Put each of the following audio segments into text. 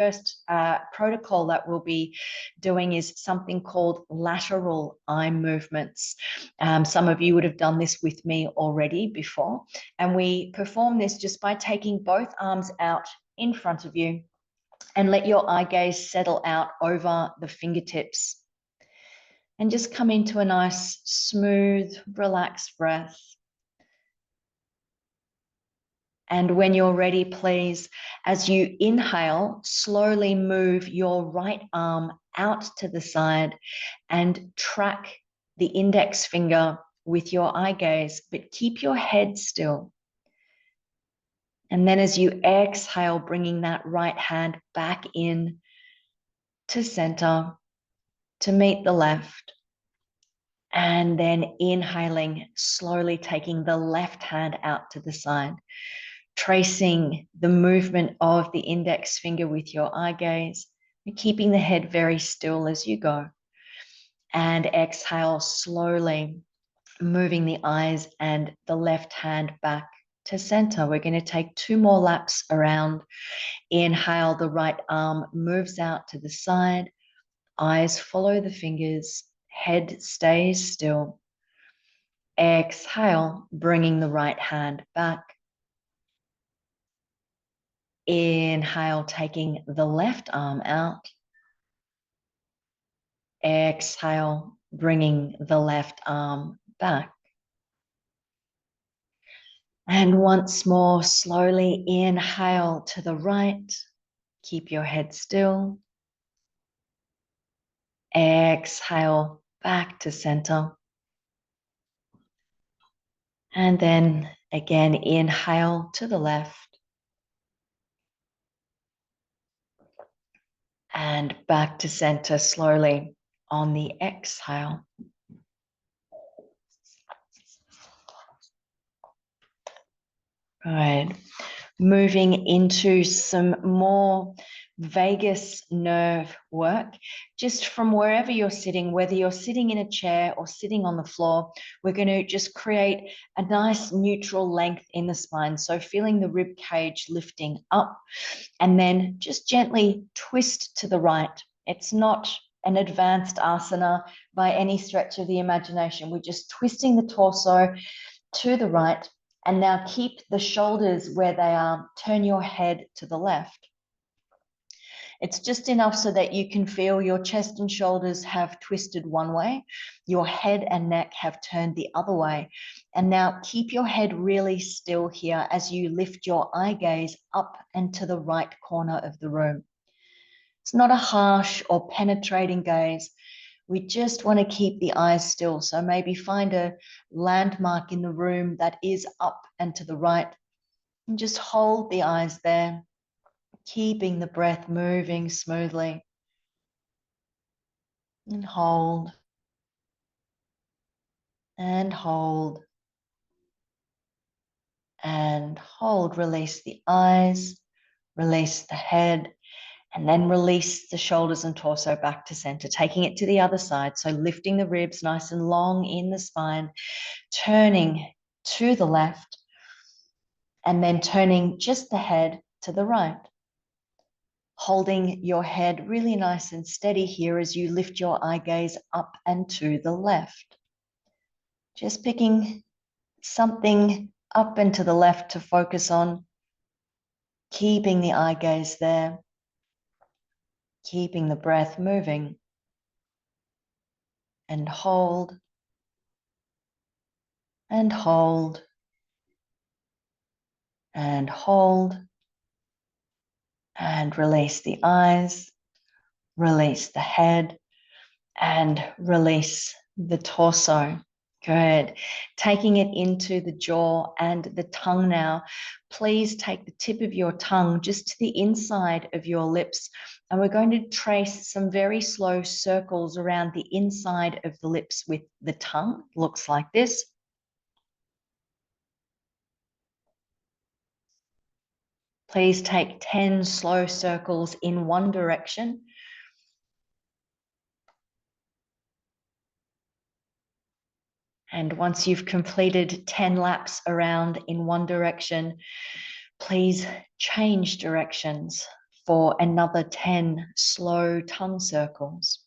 first protocol that we'll be doing is something called lateral eye movements. Some of you would have done this with me already before. And we perform this just by taking both arms out in front of you and let your eye gaze settle out over the fingertips. And just come into a nice, smooth, relaxed breath. And when you're ready, please, as you inhale, slowly move your right arm out to the side and track the index finger with your eye gaze, but keep your head still. And then as you exhale, bringing that right hand back in to center to meet the left. And then inhaling, slowly taking the left hand out to the side, tracing the movement of the index finger with your eye gaze, and keeping the head very still as you go. And exhale, slowly moving the eyes and the left hand back to center. We're going to take 2 more laps around. Inhale, the right arm moves out to the side. Eyes follow the fingers. Head stays still. Exhale, bringing the right hand back. Inhale, taking the left arm out. Exhale, bringing the left arm back. And once more, slowly inhale to the right. Keep your head still. Exhale, back to center. And then again, inhale to the left. And back to center slowly on the exhale. Good. Moving into some more vagus nerve work, just from wherever you're sitting, whether you're sitting in a chair or sitting on the floor, we're going to just create a nice neutral length in the spine. So feeling the rib cage lifting up, and then just gently twist to the right. It's not an advanced asana by any stretch of the imagination. We're just twisting the torso to the right. And now keep the shoulders where they are. Turn your head to the left. It's just enough so that you can feel your chest and shoulders have twisted one way. Your head and neck have turned the other way. And now keep your head really still here as you lift your eye gaze up and to the right corner of the room. It's not a harsh or penetrating gaze. We just want to keep the eyes still. So maybe find a landmark in the room that is up and to the right, and just hold the eyes there, keeping the breath moving smoothly. And hold. And hold. And hold. Release the eyes, release the head. And then release the shoulders and torso back to center, taking it to the other side. So lifting the ribs nice and long in the spine, turning to the left, and then turning just the head to the right. Holding your head really nice and steady here as you lift your eye gaze up and to the left. Just picking something up and to the left to focus on, keeping the eye gaze there. Keeping the breath moving. And hold. And hold. And hold. And release the eyes. Release the head. And release the torso. Good. Taking it into the jaw and the tongue now. Please take the tip of your tongue just to the inside of your lips. And we're going to trace some very slow circles around the inside of the lips with the tongue. Looks like this. Please take 10 slow circles in one direction. And once you've completed 10 laps around in one direction, please change directions. for another 10 slow tongue circles.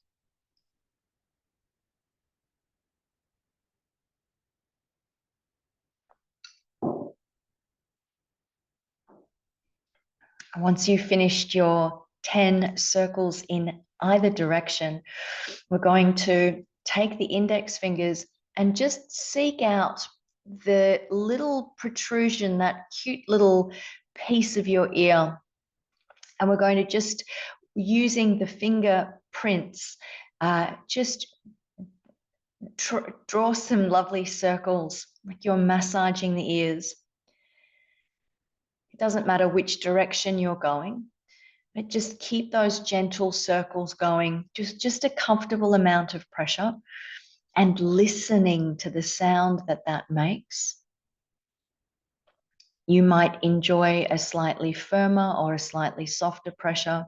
Once you've finished your 10 circles in either direction, we're going to take the index fingers and just seek out the little protrusion, that cute little piece of your ear. And we're going to just, using the fingerprints, just draw some lovely circles, like you're massaging the ears. It doesn't matter which direction you're going, but just keep those gentle circles going, just a comfortable amount of pressure, and listening to the sound that that makes. You might enjoy a slightly firmer or a slightly softer pressure.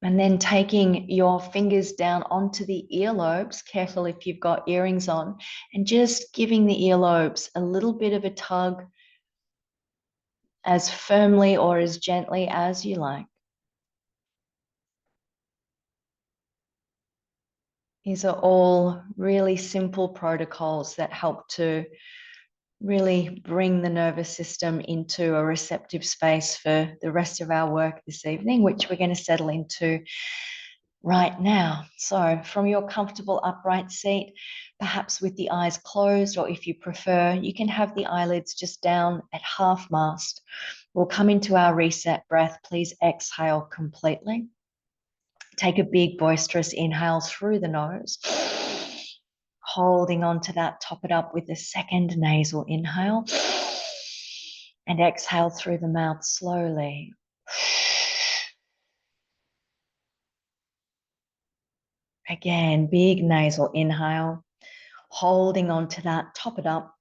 And then taking your fingers down onto the earlobes, careful if you've got earrings on, and just giving the earlobes a little bit of a tug, as firmly or as gently as you like. These are all really simple protocols that help to really bring the nervous system into a receptive space for the rest of our work this evening, which we're going to settle into right now. So from your comfortable upright seat, perhaps with the eyes closed, or if you prefer, you can have the eyelids just down at half mast. We'll come into our reset breath. Please exhale completely. Take a big boisterous inhale through the nose. Holding on to that, top it up with a second nasal inhale. And exhale through the mouth slowly. Again, big nasal inhale. Holding on to that, top it up.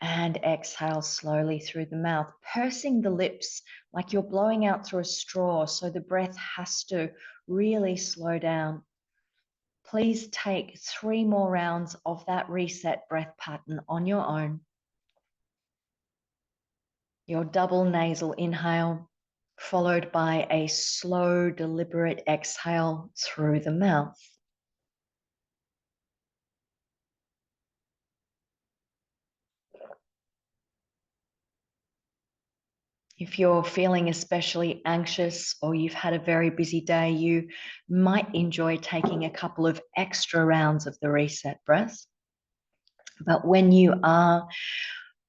And exhale slowly through the mouth, pursing the lips like you're blowing out through a straw, so the breath has to really slow down. Please take 3 more rounds of that reset breath pattern on your own. Your double nasal inhale, followed by a slow, deliberate exhale through the mouth. If you're feeling especially anxious or you've had a very busy day, you might enjoy taking a couple of extra rounds of the reset breath. But when you are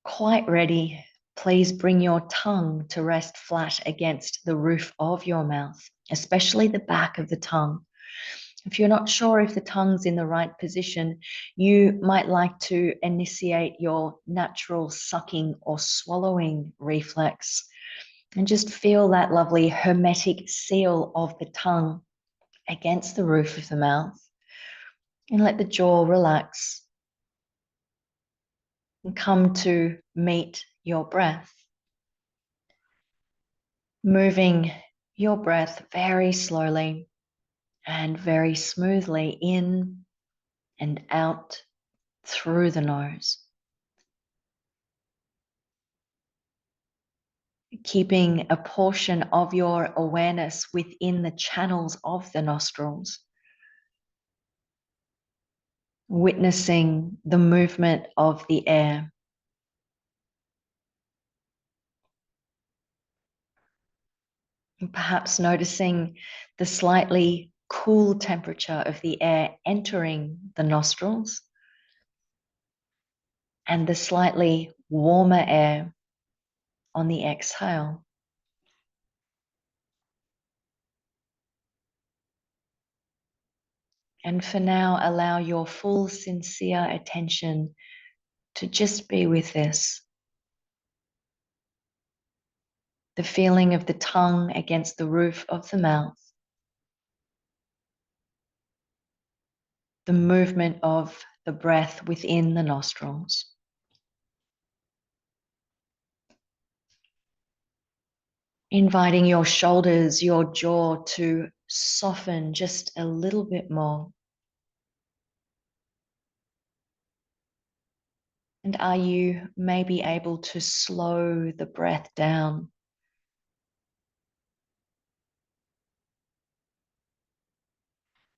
quite ready, please bring your tongue to rest flat against the roof of your mouth, especially the back of the tongue. If you're not sure if the tongue's in the right position, you might like to initiate your natural sucking or swallowing reflex. And just feel that lovely hermetic seal of the tongue against the roof of the mouth. And let the jaw relax. And come to meet your breath. Moving your breath very slowly and very smoothly in and out through the nose. Keeping a portion of your awareness within the channels of the nostrils. Witnessing the movement of the air. And perhaps noticing the slightly cool temperature of the air entering the nostrils and the slightly warmer air on the exhale. And for now, allow your full, sincere attention to just be with this. The feeling of the tongue against the roof of the mouth. The movement of the breath within the nostrils. Inviting your shoulders, your jaw to soften just a little bit more. And are you maybe able to slow the breath down?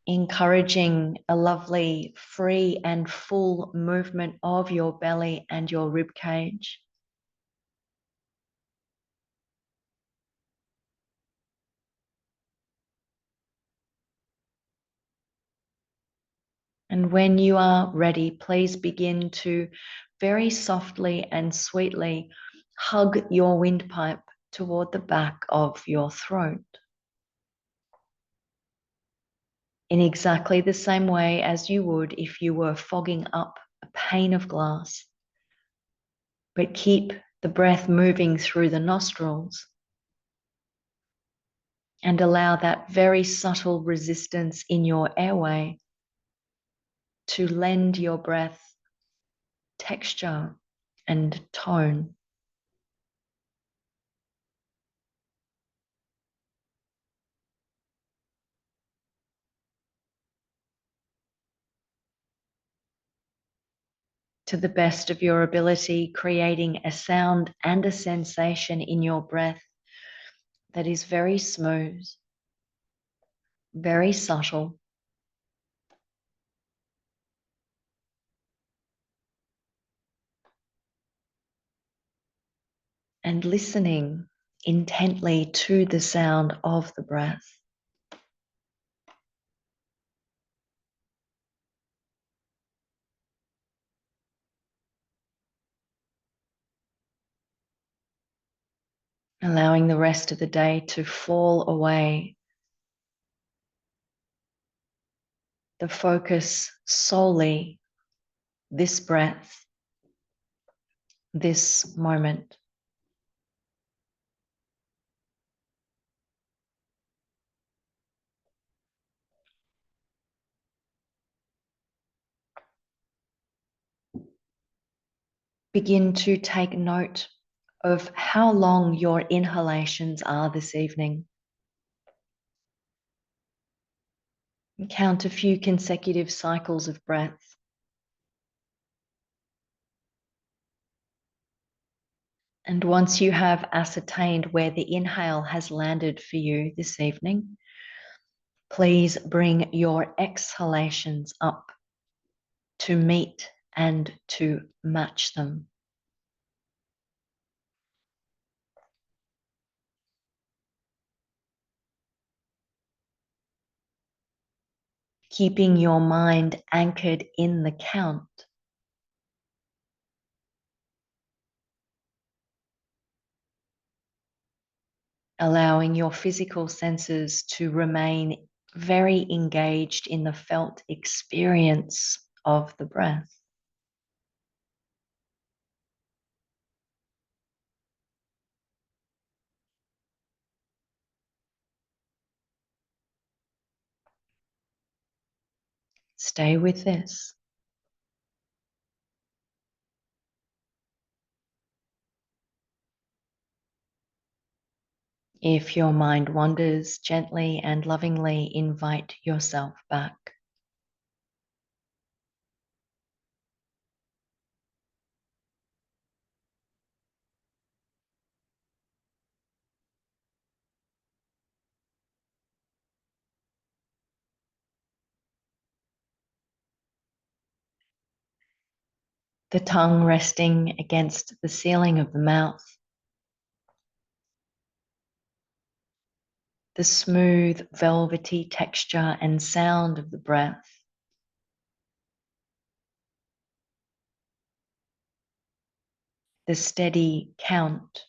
Encouraging a lovely, free and full movement of your belly and your rib cage. And when you are ready, please begin to very softly and sweetly hug your windpipe toward the back of your throat. In exactly the same way as you would if you were fogging up a pane of glass. But keep the breath moving through the nostrils and allow that very subtle resistance in your airway to lend your breath texture and tone. To the best of your ability, creating a sound and a sensation in your breath that is very smooth, very subtle, and listening intently to the sound of the breath. Allowing the rest of the day to fall away. The focus solely this breath, this moment. Begin to take note of how long your inhalations are this evening. Count a few consecutive cycles of breath. And once you have ascertained where the inhale has landed for you this evening, please bring your exhalations up to meet and to match them. Keeping your mind anchored in the count. Allowing your physical senses to remain very engaged in the felt experience of the breath. Stay with this. If your mind wanders, gently and lovingly invite yourself back. The tongue resting against the ceiling of the mouth. The smooth, velvety texture and sound of the breath. The steady count.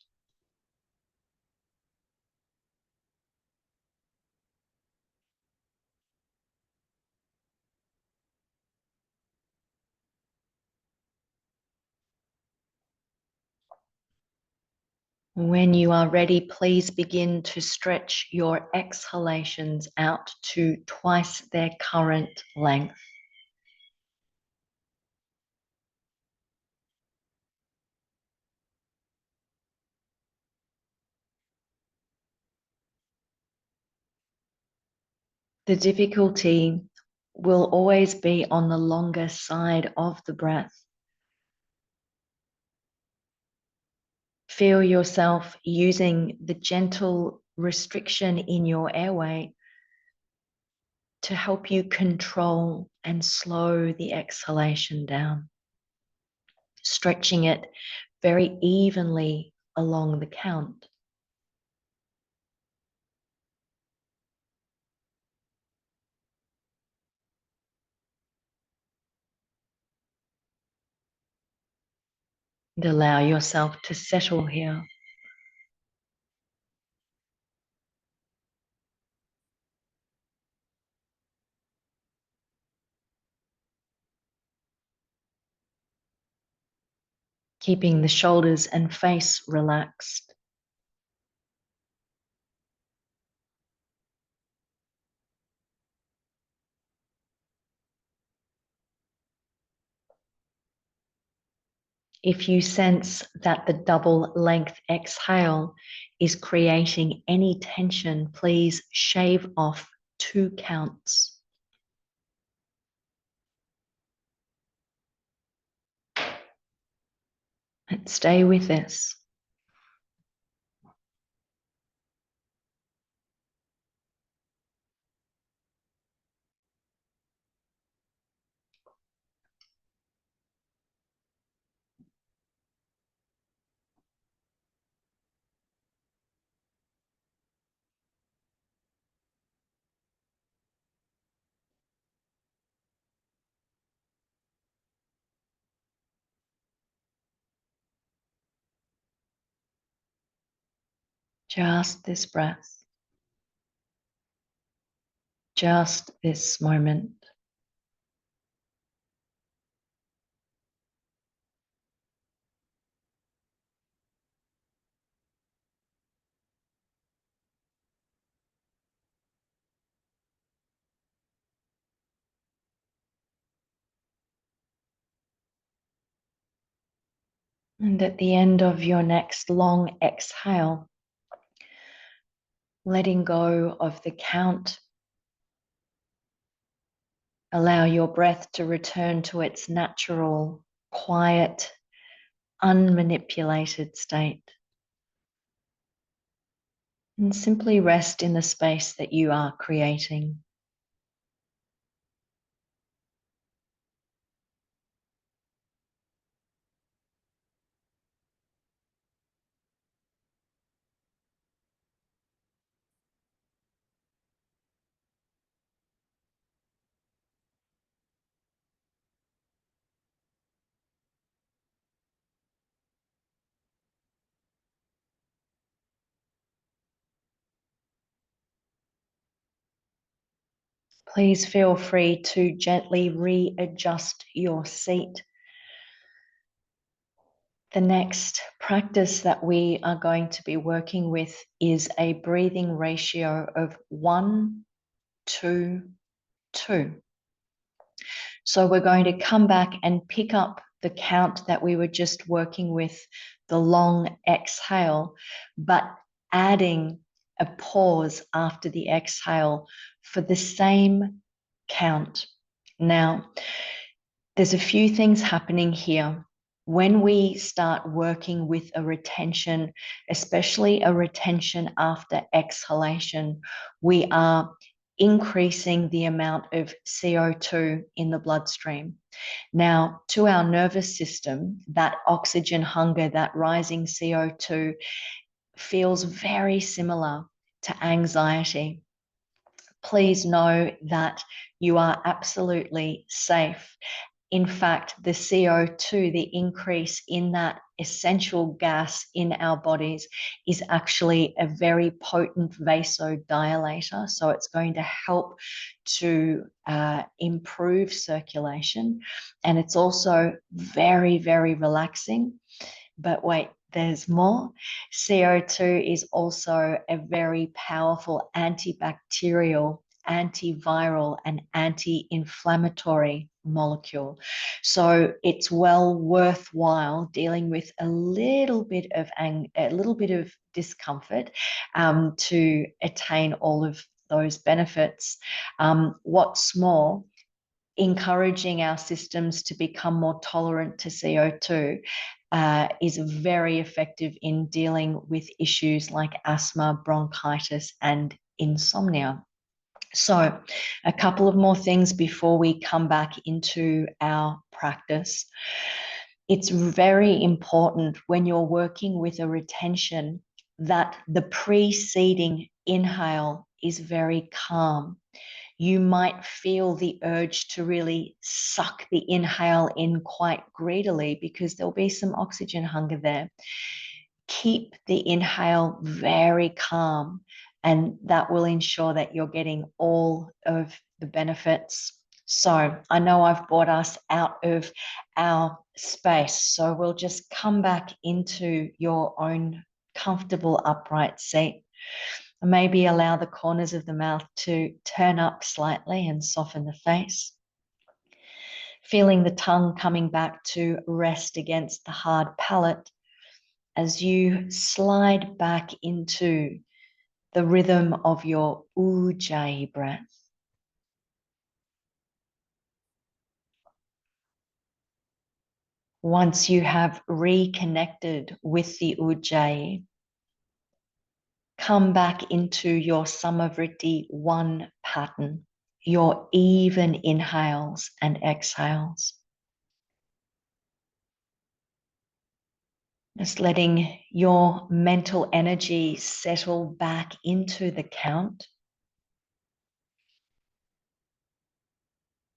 When you are ready, please begin to stretch your exhalations out to twice their current length. The difficulty will always be on the longer side of the breath. Feel yourself using the gentle restriction in your airway to help you control and slow the exhalation down, stretching it very evenly along the count. And allow yourself to settle here. Keeping the shoulders and face relaxed. If you sense that the double length exhale is creating any tension, please shave off 2 counts. And stay with this. Just this breath. Just this moment. And at the end of your next long exhale, letting go of the count, allow your breath to return to its natural, quiet, unmanipulated state. And simply rest in the space that you are creating. Please feel free to gently readjust your seat. The next practice that we are going to be working with is a breathing ratio of 1, 2, 2. So we're going to come back and pick up the count that we were just working with, the long exhale, but adding a pause after the exhale for the same count. Now, there's a few things happening here. When we start working with a retention, especially a retention after exhalation, we are increasing the amount of CO2 in the bloodstream. Now, to our nervous system, that oxygen hunger, that rising CO2 feels very similar to anxiety. Please know that you are absolutely safe. In fact, the CO2, the increase in that essential gas in our bodies, is actually a very potent vasodilator. So it's going to help to improve circulation. And it's also very, very relaxing. But wait, there's more. CO2 is also a very powerful antibacterial, antiviral, and anti-inflammatory molecule. So it's well worthwhile dealing with a little bit of discomfort to attain all of those benefits. What's more, encouraging our systems to become more tolerant to CO2 is very effective in dealing with issues like asthma, bronchitis, and insomnia. So, a couple of more things before we come back into our practice. It's very important when you're working with a retention that the preceding inhale is very calm. You might feel the urge to really suck the inhale in quite greedily because there'll be some oxygen hunger there. Keep the inhale very calm, and that will ensure that you're getting all of the benefits. So I know I've brought us out of our space, so we'll just come back into your own comfortable upright seat. Maybe allow the corners of the mouth to turn up slightly and soften the face. Feeling the tongue coming back to rest against the hard palate as you slide back into the rhythm of your ujjayi breath. Once you have reconnected with the ujjayi, come back into your Samavritti 1 pattern, your even inhales and exhales. Just letting your mental energy settle back into the count.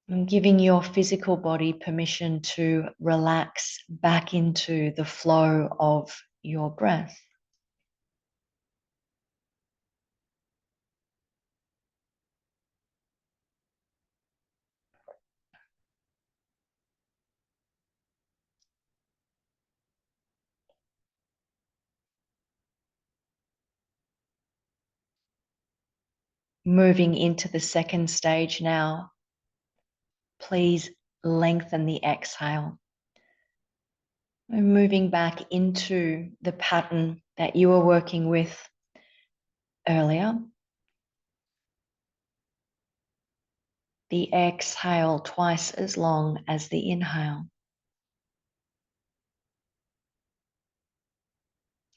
And giving your physical body permission to relax back into the flow of your breath. Moving into the second stage now, please lengthen the exhale. And moving back into the pattern that you were working with earlier. The exhale twice as long as the inhale.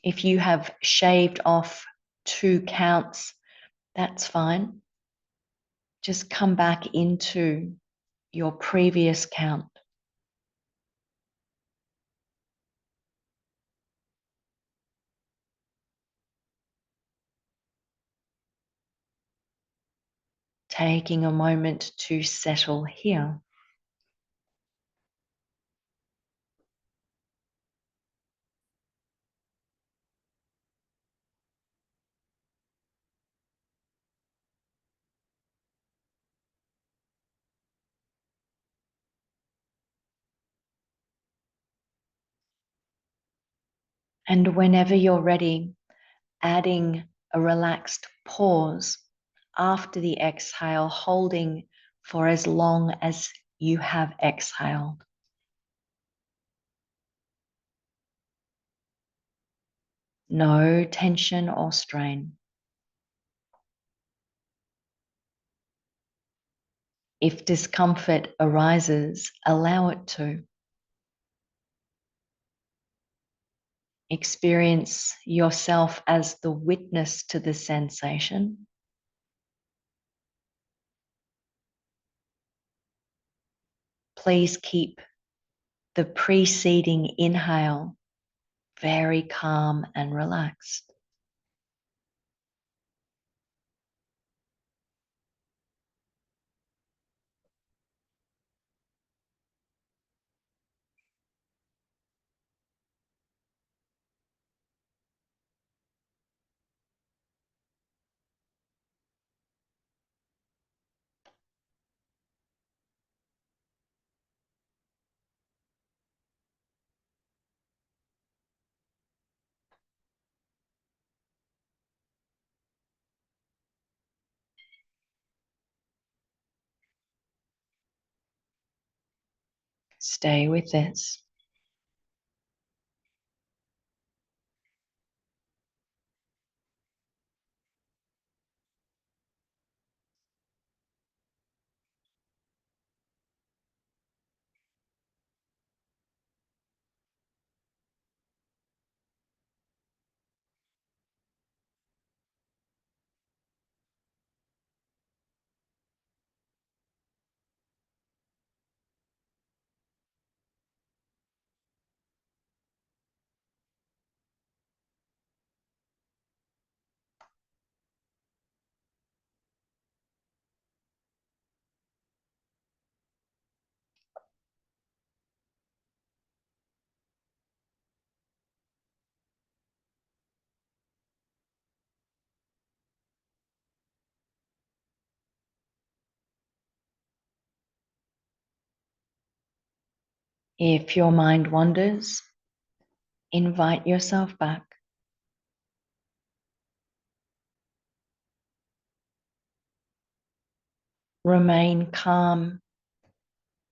If you have shaved off 2 counts, that's fine. Just come back into your previous count. Taking a moment to settle here. And whenever you're ready, adding a relaxed pause after the exhale, holding for as long as you have exhaled. No tension or strain. If discomfort arises, allow it to. Experience yourself as the witness to the sensation. Please keep the preceding inhale very calm and relaxed. Stay with this. If your mind wanders, invite yourself back. Remain calm,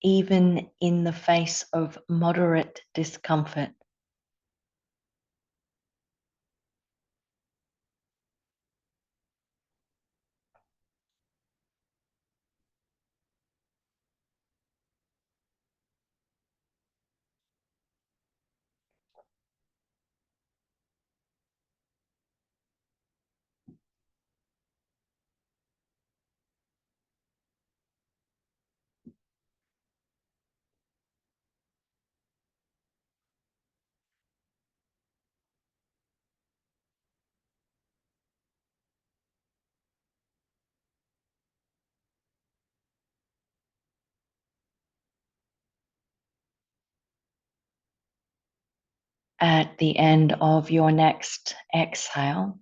even in the face of moderate discomfort. At the end of your next exhale,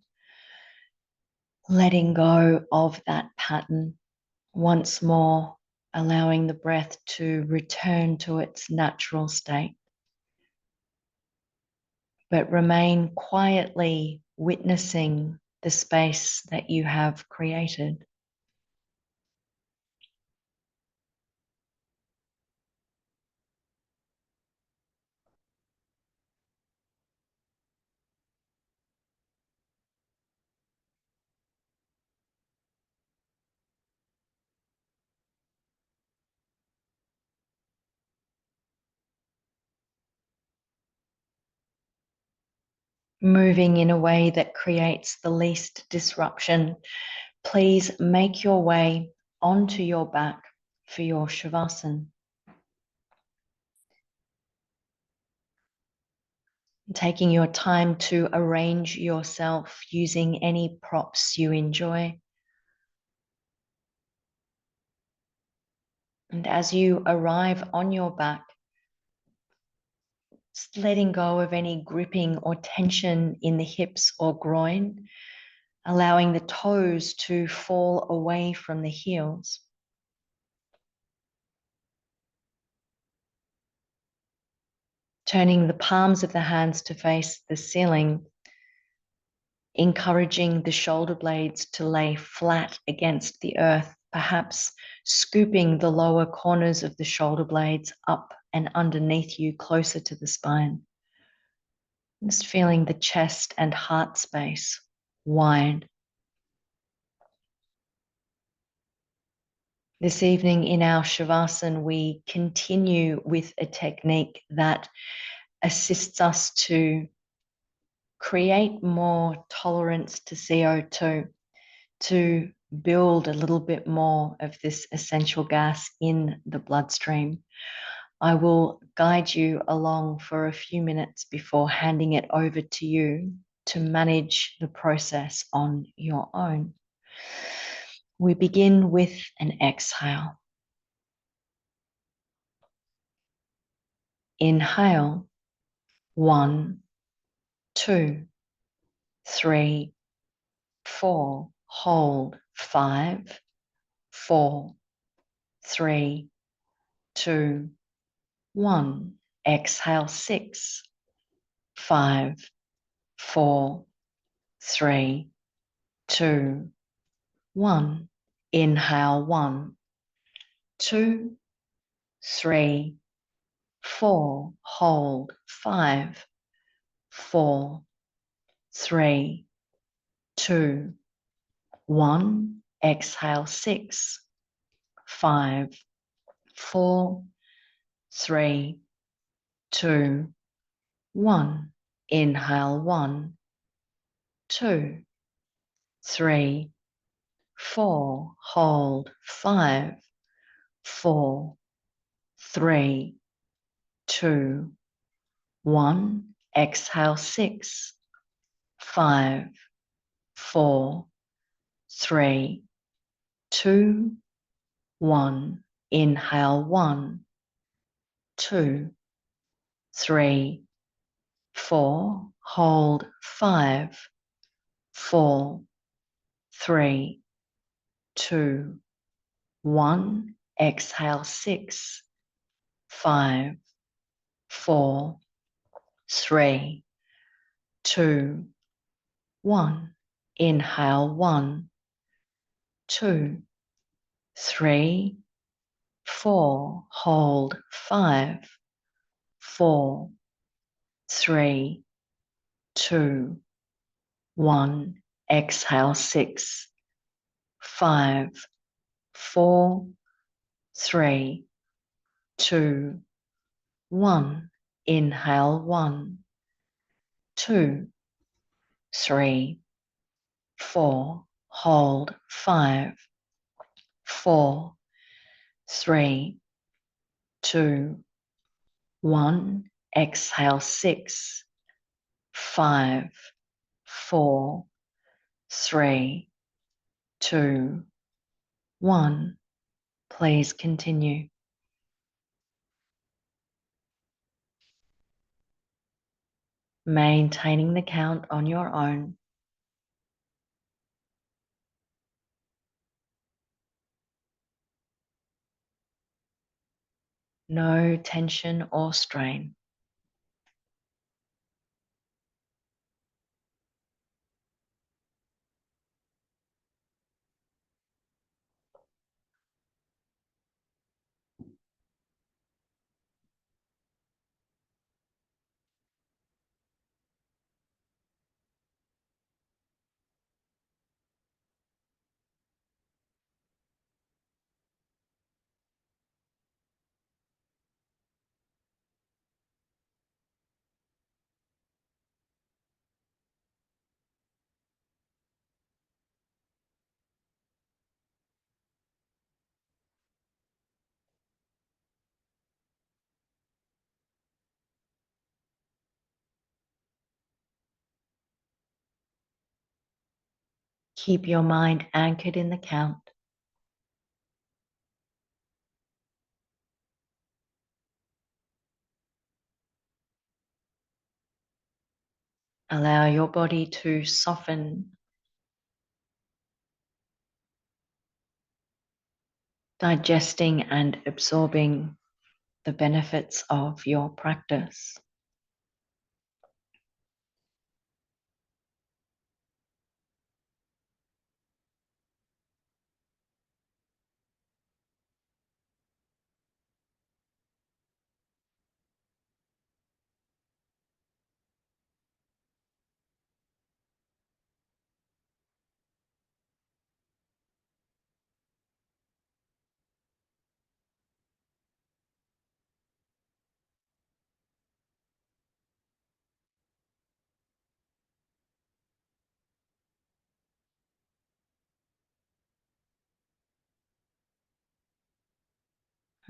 letting go of that pattern, once more allowing the breath to return to its natural state, but remain quietly witnessing the space that you have created. Moving in a way that creates the least disruption, please make your way onto your back for your Shavasana. Taking your time to arrange yourself using any props you enjoy. And as you arrive on your back, just letting go of any gripping or tension in the hips or groin, allowing the toes to fall away from the heels. Turning the palms of the hands to face the ceiling, encouraging the shoulder blades to lay flat against the earth, perhaps scooping the lower corners of the shoulder blades up and underneath you closer to the spine. Just feeling the chest and heart space wide. This evening in our Shavasana, we continue with a technique that assists us to create more tolerance to CO2, to build a little bit more of this essential gas in the bloodstream. I will guide you along for a few minutes before handing it over to you to manage the process on your own. We begin with an exhale. Inhale, 1, 2, 3, 4. Hold, 5, 4, 3, 2, 1. Exhale, 6, 5, 4, 3, 2, 1. Inhale, 1, 2, 3, 4. Hold, 5, 4, 3, 2, 1. Exhale, 6, 5, 4, 3, 2, 1. Inhale, 1, 2, 3, 4. Hold, 5, 4, 3, 2, 1. Exhale, 6, 5, 4, 3, 2, 1. Inhale, 1, 2, 3, 4. Hold, 5, 4, 3, 2, 1. Exhale, 6, 5, 4, 3, 2, 1. Inhale, 1, 2, 3, 4. Hold, 5, 4, 3, 2, 1. Exhale, 6, 5, 4, 3, 2, 1. Inhale, 1, 2, 3, 4. Hold, 5, 4, 3, 2, 1. Exhale, 6, 5, 4, 3, 2, 1. Please continue. Maintaining the count on your own. No tension or strain. Keep your mind anchored in the count. Allow your body to soften, digesting and absorbing the benefits of your practice.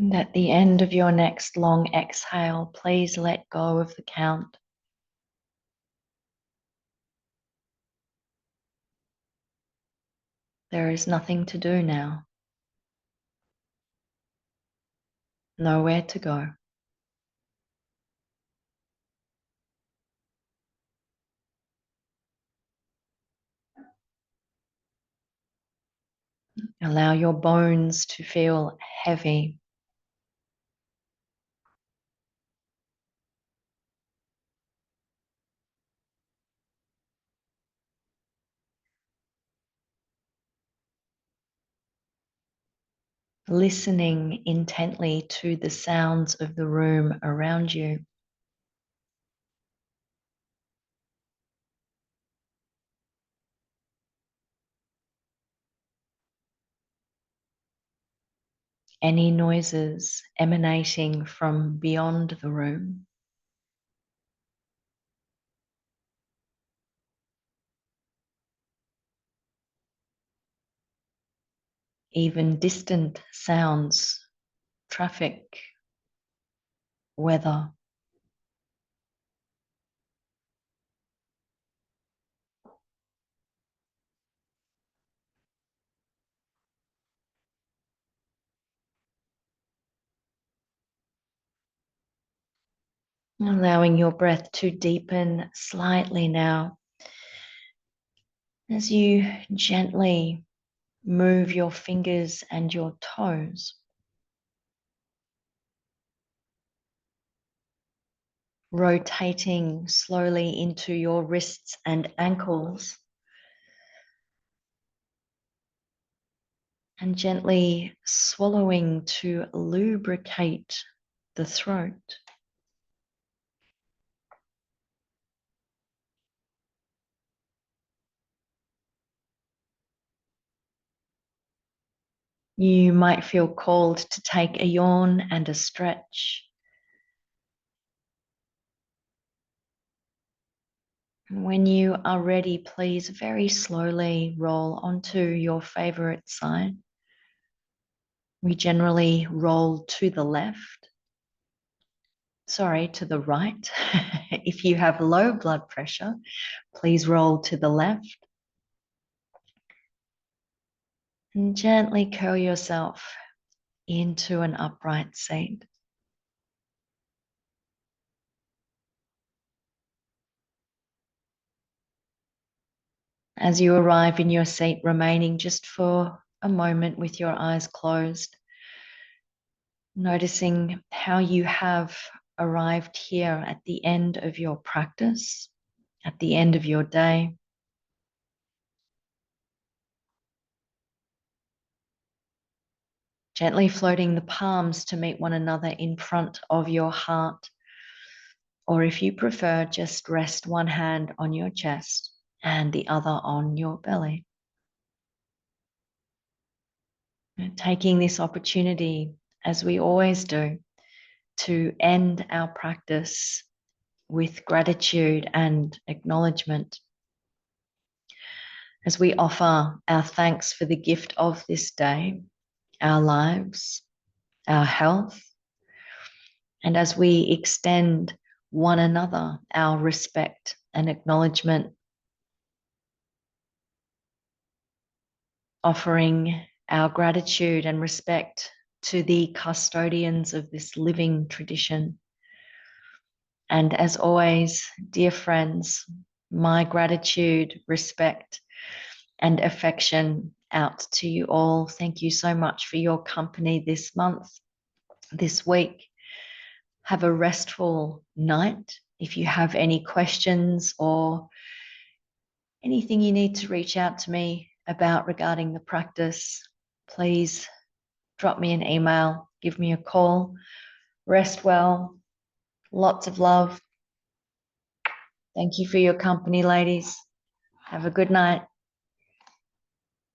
And at the end of your next long exhale, please let go of the count. There is nothing to do now. Nowhere to go. Allow your bones to feel heavy. Listening intently to the sounds of the room around you. Any noises emanating from beyond the room. Even distant sounds, traffic, weather. Allowing your breath to deepen slightly now as you gently move your fingers and your toes. rotating slowly into your wrists and ankles, and gently swallowing to lubricate the throat. You might feel called to take a yawn and a stretch. And when you are ready, please very slowly roll onto your favorite side. We generally roll to the left. Sorry, to the right. If you have low blood pressure, please roll to the left. And gently curl yourself into an upright seat. As you arrive in your seat, remaining just for a moment with your eyes closed, noticing how you have arrived here at the end of your practice, at the end of your day. Gently floating the palms to meet one another in front of your heart. Or if you prefer, just rest one hand on your chest and the other on your belly. And taking this opportunity, as we always do, to end our practice with gratitude and acknowledgement, as we offer our thanks for the gift of this day, our lives, our health, and as we extend one another our respect and acknowledgement, offering our gratitude and respect to the custodians of this living tradition. And as always, dear friends, my gratitude, respect, and affection out to you all. Thank you so much for your company this month, this week. Have a restful night. If you have any questions or anything you need to reach out to me about regarding the practice, please drop me an email, give me a call. Rest well. Lots of love. Thank you for your company, ladies. Have a good night.